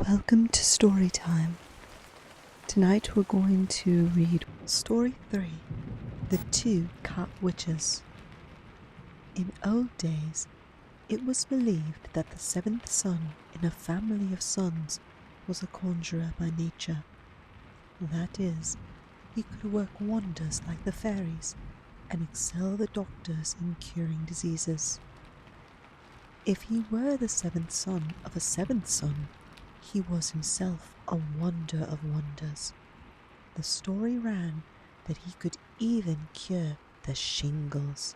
Welcome to story time. Tonight we're going to read Story 3, The Two Cat Witches. In old days, it was believed that the seventh son in a family of sons was a conjurer by nature. That is, he could work wonders like the fairies and excel the doctors in curing diseases. If he were the seventh son of a seventh son, he was himself a wonder of wonders. The story ran that he could even cure the shingles,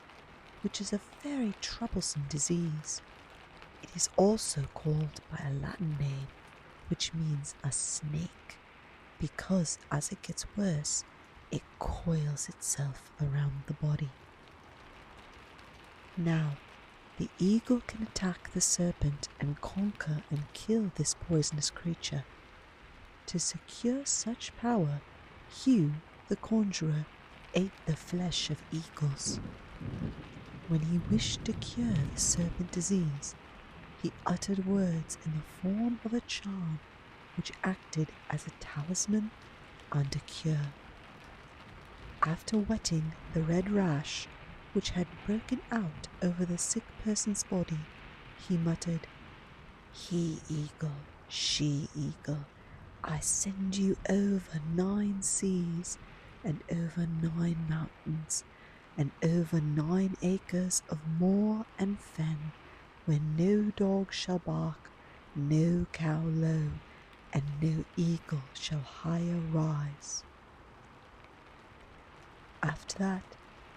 which is a very troublesome disease. It is also called by a Latin name, which means a snake, because as it gets worse, it coils itself around the body. Now, the eagle can attack the serpent and conquer and kill this poisonous creature. To secure such power, Hugh, the conjurer, ate the flesh of eagles. When he wished to cure the serpent disease, he uttered words in the form of a charm which acted as a talisman and a cure. After wetting the red rash which had broken out over the sick person's body, he muttered, "He eagle, she eagle, I send you over 9 seas, and over 9 mountains, and over 9 acres of moor and fen, where no dog shall bark, no cow low, and no eagle shall higher rise." After that,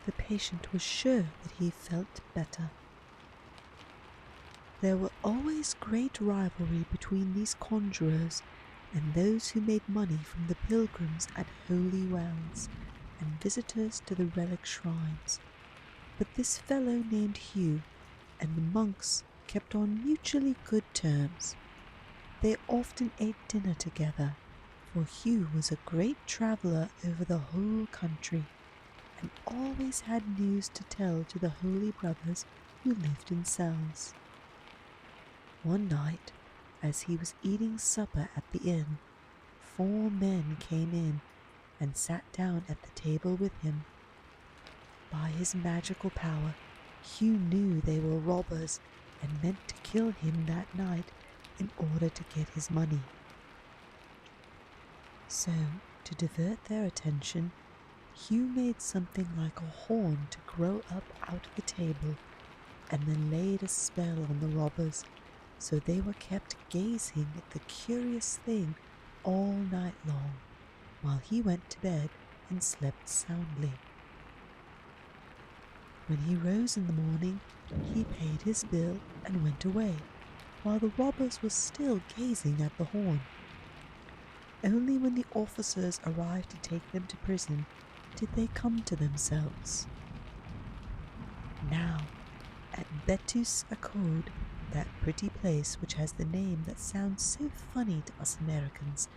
the patient was sure that he felt better. There were always great rivalry between these conjurers and those who made money from the pilgrims at holy wells and visitors to the relic shrines. But this fellow named Hugh and the monks kept on mutually good terms. They often ate dinner together, for Hugh was a great traveller over the whole country, and always had news to tell to the holy brothers who lived in cells. One night, as he was eating supper at the inn, 4 men came in and sat down at the table with him. By his magical power, Hugh knew they were robbers and meant to kill him that night in order to get his money. So, to divert their attention, Hugh made something like a horn to grow up out of the table, and then laid a spell on the robbers, so they were kept gazing at the curious thing all night long, while he went to bed and slept soundly. When he rose in the morning, he paid his bill and went away, while the robbers were still gazing at the horn. Only when the officers arrived to take them to prison did they come to themselves. Now, at Betus Accord, that pretty place which has the name that sounds so funny to us Americans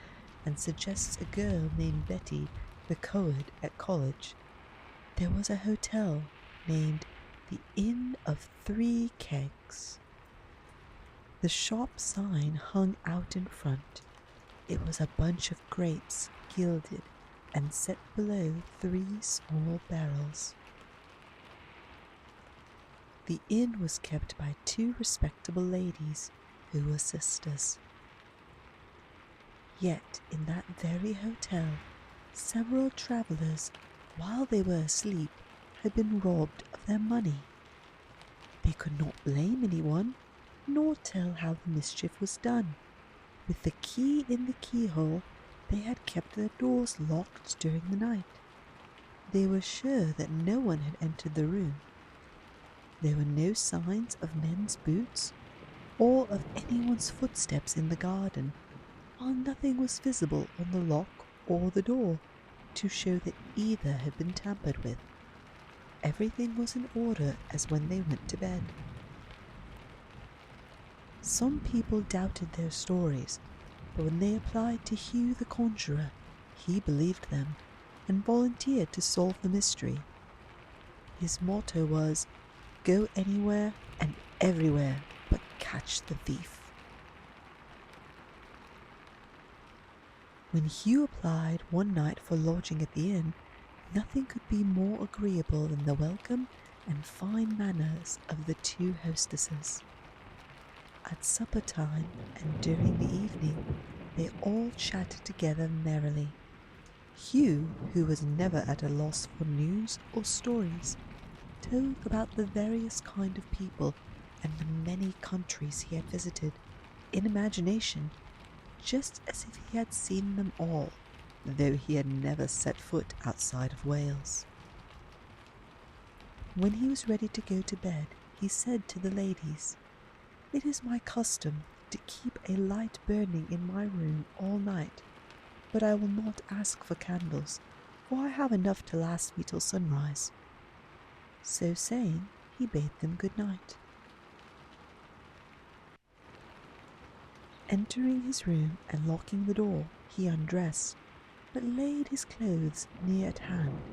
and suggests a girl named Betty, the co-ed at college, there was a hotel named the Inn of 3 Kegs. The shop sign hung out in front. It was a bunch of grapes, gilded, and set below 3 small barrels. The inn was kept by 2 respectable ladies who were sisters. Yet in that very hotel, several travellers, while they were asleep, had been robbed of their money. They could not blame anyone, nor tell how the mischief was done. With the key in the keyhole, they had kept their doors locked during the night. They were sure that no one had entered the room. There were no signs of men's boots or of anyone's footsteps in the garden, while nothing was visible on the lock or the door to show that either had been tampered with. Everything was in order as when they went to bed. Some people doubted their stories, but when they applied to Hugh the conjurer, he believed them and volunteered to solve the mystery. His motto was, "Go anywhere and everywhere, but catch the thief." When Hugh applied one night for lodging at the inn, nothing could be more agreeable than the welcome and fine manners of the two hostesses. At supper time and during the evening, they all chatted together merrily. Hugh, who was never at a loss for news or stories, told about the various kind of people and the many countries he had visited, in imagination, just as if he had seen them all, though he had never set foot outside of Wales. When he was ready to go to bed, he said to the ladies, "It is my custom to keep a light burning in my room all night, but I will not ask for candles, for I have enough to last me till sunrise." So saying, he bade them good night. Entering his room and locking the door, he undressed, but laid his clothes near at hand.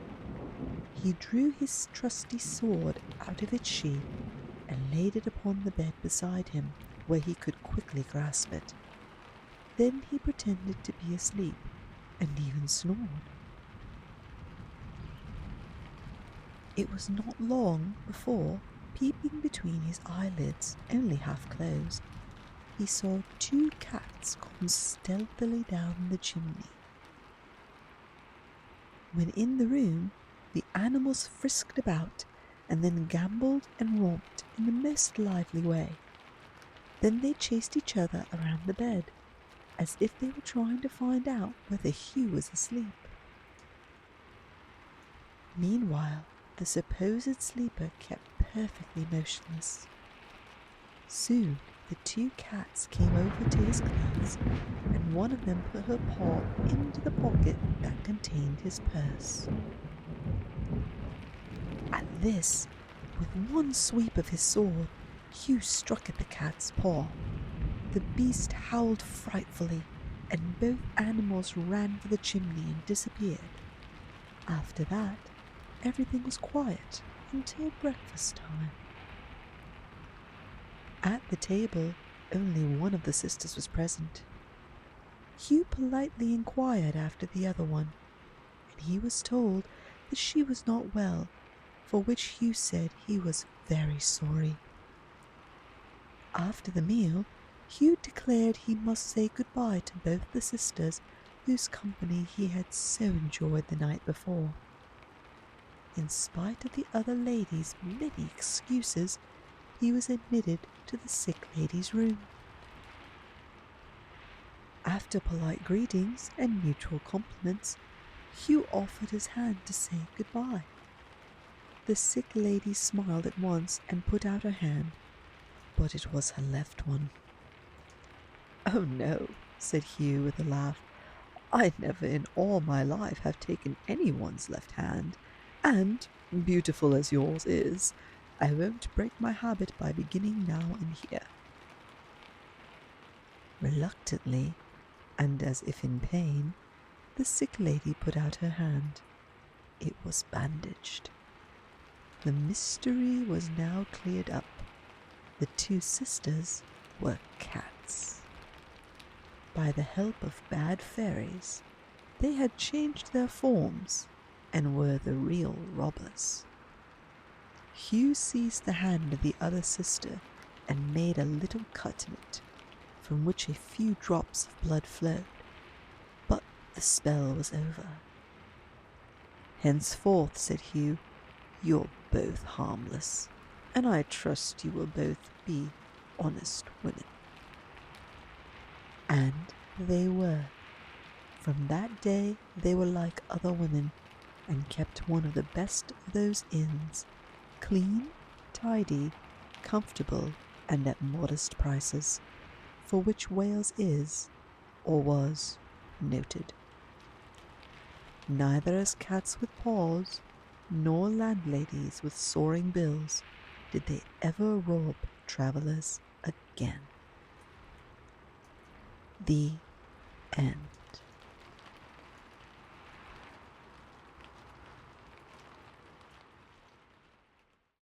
He drew his trusty sword out of its sheath and laid it upon the bed beside him, where he could quickly grasp it. Then he pretended to be asleep, and even snored. It was not long before, peeping between his eyelids, only half closed, he saw two cats come stealthily down the chimney. When in the room, the animals frisked about and then gambolled and romped in the most lively way. Then they chased each other around the bed, as if they were trying to find out whether Hugh was asleep. Meanwhile, the supposed sleeper kept perfectly motionless. Soon the two cats came over to his clothes, and one of them put her paw into the pocket that contained his purse. At this, with one sweep of his sword, Hugh struck at the cat's paw. The beast howled frightfully, and both animals ran for the chimney and disappeared. After that, everything was quiet until breakfast time. At the table, only one of the sisters was present. Hugh politely inquired after the other one, and he was told that she was not well, for which Hugh said he was very sorry. After the meal, Hugh declared he must say goodbye to both the sisters whose company he had so enjoyed the night before. In spite of the other ladies' many excuses, he was admitted to the sick lady's room. After polite greetings and mutual compliments, Hugh offered his hand to say goodbye. The sick lady smiled at once and put out her hand, but it was her left one. "Oh no," said Hugh with a laugh. "I never in all my life have taken anyone's left hand, and, beautiful as yours is, I won't break my habit by beginning now and here." Reluctantly, and as if in pain, the sick lady put out her hand. It was bandaged. The mystery was now cleared up. The two sisters were cats. By the help of bad fairies, they had changed their forms and were the real robbers. Hugh seized the hand of the other sister and made a little cut in it, from which a few drops of blood flowed, but the spell was over. "Henceforth," said Hugh, "you're both harmless, and I trust you will both be honest women." And they were. From that day they were like other women, and kept one of the best of those inns, clean, tidy, comfortable, and at modest prices, for which Wales is, or was, noted. Neither as cats with paws, nor landladies with soaring bills, did they ever rob travellers again. The end.